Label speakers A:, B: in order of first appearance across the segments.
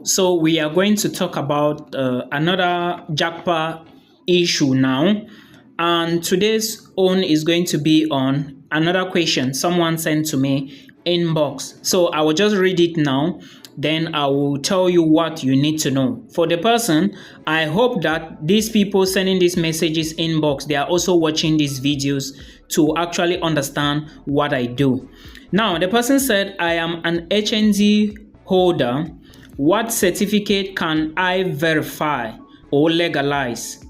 A: So we are going to talk about another JACPA issue now. And today's own is going to be on another question someone sent to me inbox. So I will just read it now. Then I will tell you what you need to know. For the person, I hope that these people sending these messages inbox, they are also watching these videos to actually understand what I do. Now, the person said, I am an HND holder. What certificate can I verify or legalize?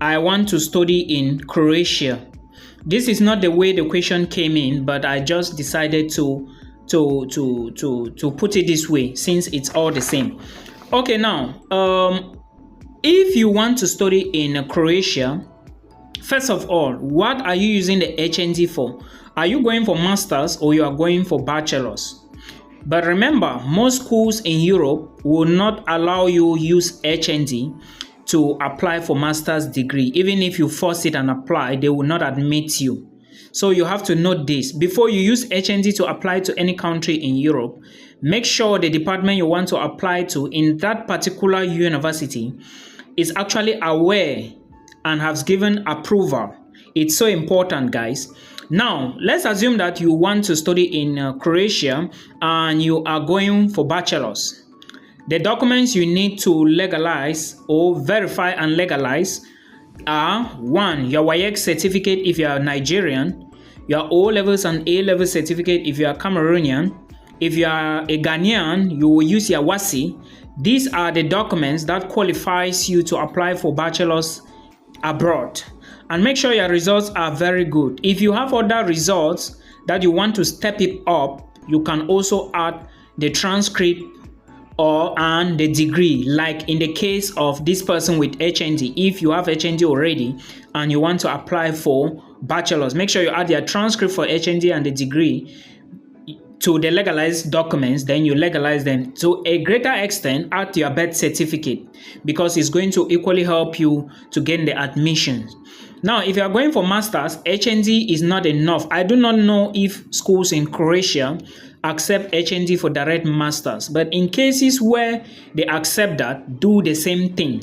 A: I want to study in Croatia. This is not the way the question came in, but I just decided to put it this way since it's all the same. Okay, now, if you want to study in Croatia, first of all, what are you using the HND for? Are you going for masters or you are going for bachelors? But remember, most schools in Europe will not allow you use HND to apply for master's degree. Even if you force it and apply, they will not admit you. So you have to note this. Before you use HND to apply to any country in Europe, make sure the department you want to apply to in that particular university is actually aware and has given approval. It's so important, guys. Now, let's assume that you want to study in Croatia and you are going for bachelors. The documents you need to legalize or verify and legalize are 1. Your WAEC certificate if you are Nigerian, your O-levels and A-level certificate if you are Cameroonian. If you are a Ghanaian, you will use your WASI. These are the documents that qualifies you to apply for bachelors abroad. And make sure your results are very good. If you have other results that you want to step it up, you can also add the transcript and the degree, like in the case of this person with HND. If you have HND already and you want to apply for bachelors, make sure you add your transcript for HND and the degree to the legalized documents. Then you legalize them to a greater extent. Add your birth certificate because it's going to equally help you to gain the admission. Now, if you are going for masters, HND is not enough. I do not know if schools in Croatia accept HND for direct masters, but in cases where they accept that, do the same thing.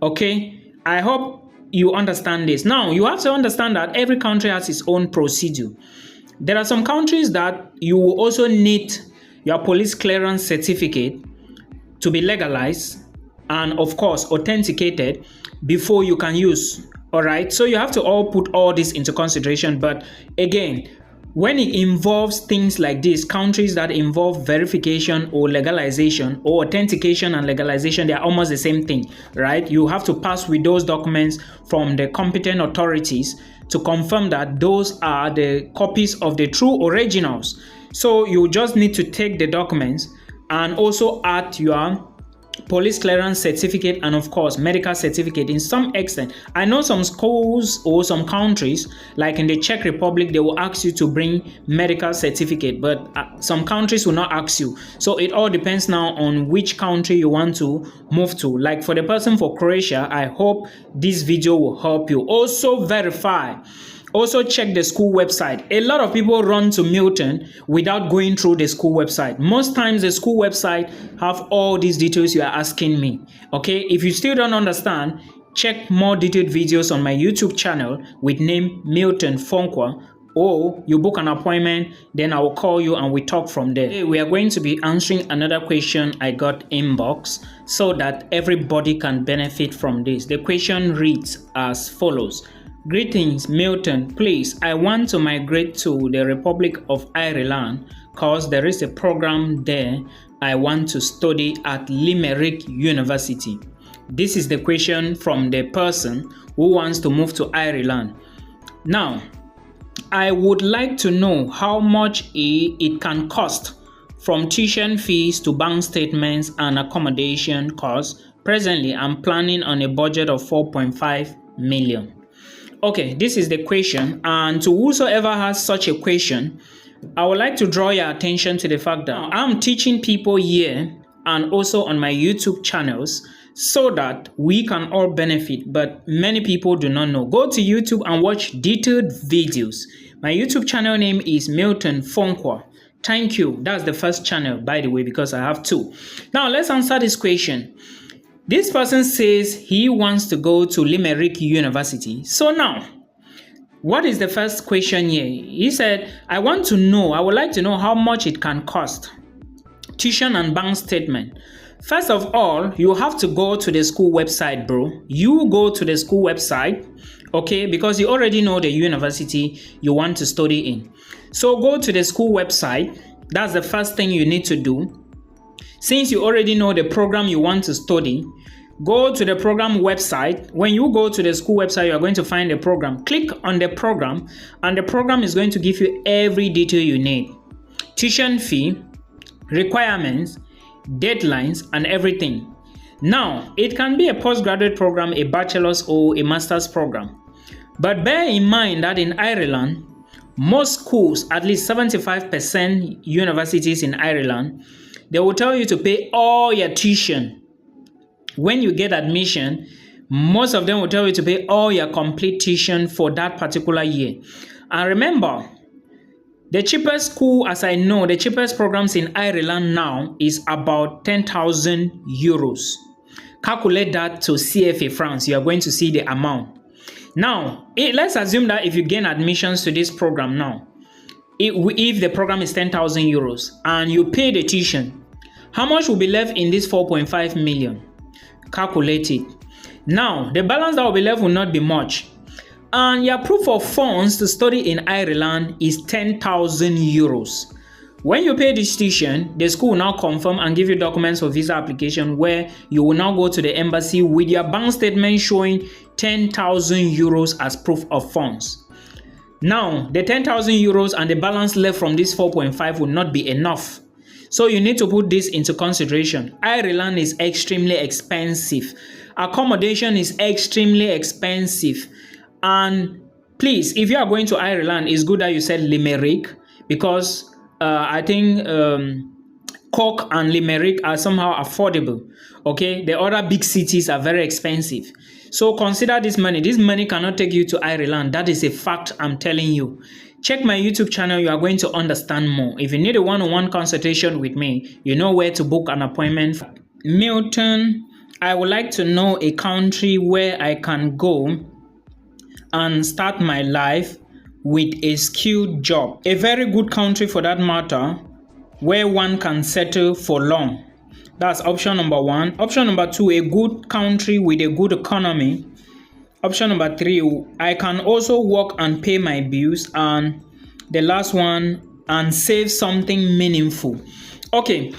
A: Okay, I hope you understand this. Now, you have to understand that every country has its own procedure. There are some countries that you will also need your police clearance certificate to be legalized and, of course, authenticated before you can use. All right, so you have to all put all this into consideration. But again, when it involves things like this, countries that involve verification or legalization or authentication and legalization, they are almost the same thing, right? You have to pass with those documents from the competent authorities to confirm that those are the copies of the true originals. So you just need to take the documents and also add your police clearance certificate and, of course, medical certificate in some extent. I know some schools or some countries, like in the Czech Republic, they will ask you to bring medical certificate, but some countries will not ask you. So it all depends now on which country you want to move to. Like for the person for Croatia, I hope this video will help you. Also verify. Also check the school website. A lot of people run to Milton without going through the school website. Most times the school website have all these details you are asking me. Okay, if you still don't understand, check more detailed videos on my YouTube channel with name Milton Fonkwa, or you book an appointment, then I will call you and we talk from there. Today, we are going to be answering another question I got inbox so that everybody can benefit from this. The question reads as follows. Greetings, Milton. Please, I want to migrate to the Republic of Ireland because there is a program there I want to study at Limerick University. This is the question from the person who wants to move to Ireland. Now, I would like to know how much it can cost, from tuition fees to bank statements and accommodation costs. Presently, I'm planning on a budget of 4.5 million. Okay, this is the question, and to whosoever has such a question, I would like to draw your attention to the fact that I'm teaching people here and also on my YouTube channels so that we can all benefit, but many people do not know. Go to YouTube and watch detailed videos. My YouTube channel name is Milton Fonkwa. Thank you. That's the first channel, by the way, because I have two. Now, let's answer this question. This person says he wants to go to Limerick University. So now, what is the first question here? He said, I would like to know how much it can cost. Tuition and bank statement. First of all, you have to go to the school website, bro. You go to the school website, okay, because you already know the university you want to study in. So go to the school website. That's the first thing you need to do. Since you already know the program you want to study, go to the program website. When you go to the school website, you are going to find the program. Click on the program, and the program is going to give you every detail you need. Tuition fee, requirements, deadlines, and everything. Now, it can be a postgraduate program, a bachelor's, or a master's program. But bear in mind that in Ireland, most schools, at least 75% universities in Ireland, they will tell you to pay all your tuition. When you get admission, most of them will tell you to pay all your complete tuition for that particular year. And remember, the cheapest school, as I know, the cheapest programs in Ireland now is about 10,000 euros. Calculate that to CFA francs, you are going to see the amount. Now, let's assume that if you gain admissions to this program now, if the program is 10,000 euros and you pay the tuition, how much will be left in this 4.5 million? Calculate it. Now, the balance that will be left will not be much. And your proof of funds to study in Ireland is 10,000 euros. When you pay this tuition, the school will now confirm and give you documents for visa application, where you will now go to the embassy with your bank statement showing 10,000 euros as proof of funds. Now, the 10,000 euros and the balance left from this 4.5 will not be enough. So you need to put this into consideration. Ireland is extremely expensive. Accommodation is extremely expensive. And please, if you are going to Ireland, it's good that you said Limerick, because I think Cork and Limerick are somehow affordable. Okay, the other big cities are very expensive. So consider this money. This money cannot take you to Ireland. That is a fact, I'm telling you. Check my YouTube channel. You are going to understand more. If you need a one-on-one consultation with me, you know where to book an appointment. Milton, I would like to know a country where I can go and start my life with a skilled job. A very good country for that matter, where one can settle for long. That's option number one. Option number two, a good country with a good economy. Option number three, I can also work and pay my bills. And the last one, and save something meaningful. Okay,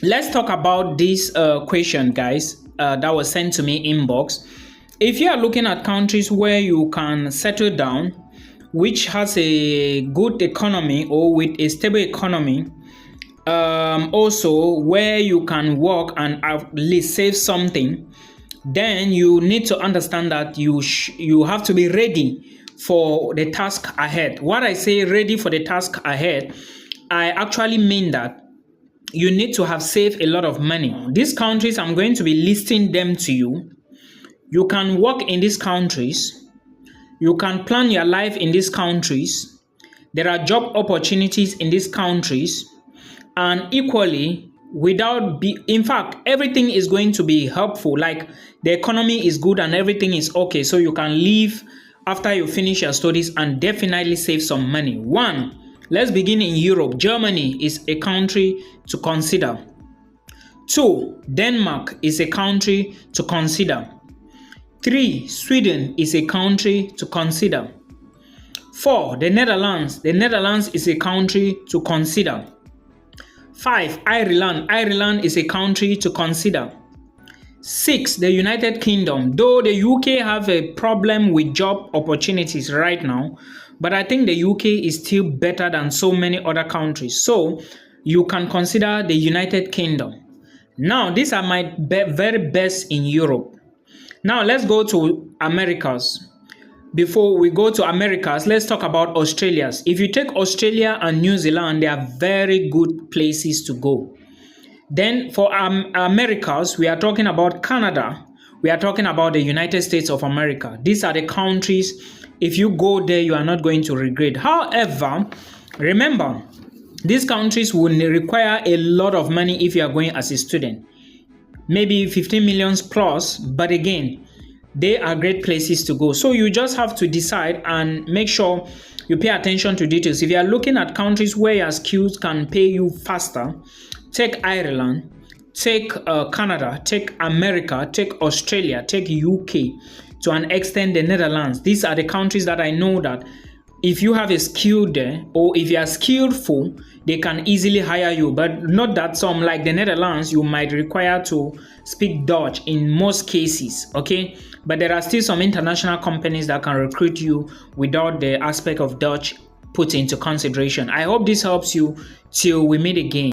A: let's talk about this question, guys, that was sent to me inbox. If you are looking at countries where you can settle down, which has a good economy or with a stable economy, also where you can work and at least save something, then you need to understand that you have to be ready for the task ahead. What I say ready for the task ahead, I actually mean that you need to have saved a lot of money. These countries, I'm going to be listing them to you. You can work in these countries. You can plan your life in these countries. There are job opportunities in these countries. And equally, in fact, everything is going to be helpful. Like the economy is good and everything is okay. So you can leave after you finish your studies and definitely save some money. One, let's begin in Europe. Germany is a country to consider. Two, Denmark is a country to consider. 3, Sweden is a country to consider. 4, the Netherlands. The Netherlands is a country to consider. 5, Ireland. Ireland is a country to consider. 6, the United Kingdom. Though the UK have a problem with job opportunities right now, but I think the UK is still better than so many other countries. So you can consider the United Kingdom. Now, these are my very best in Europe. Now, let's go to Americas. Before we go to Americas, let's talk about Australia's. If you take Australia and New Zealand, they are very good places to go. Then for Americas, we are talking about Canada. We are talking about the United States of America. These are the countries, if you go there, you are not going to regret. However, remember, These countries will require a lot of money if you are going as a student, maybe 15 millions plus, but again, they are great places to go. So you just have to decide and make sure you pay attention to details. If you are looking at countries where your skills can pay you faster, take Ireland, take Canada, take America, take Australia, take UK, to an extent the Netherlands. These are the countries that I know that if you have a skill there, or if you are skillful, they can easily hire you. But not that some, like the Netherlands, you might require to speak Dutch in most cases, okay? But there are still some international companies that can recruit you without the aspect of Dutch put into consideration. I hope this helps you till we meet again.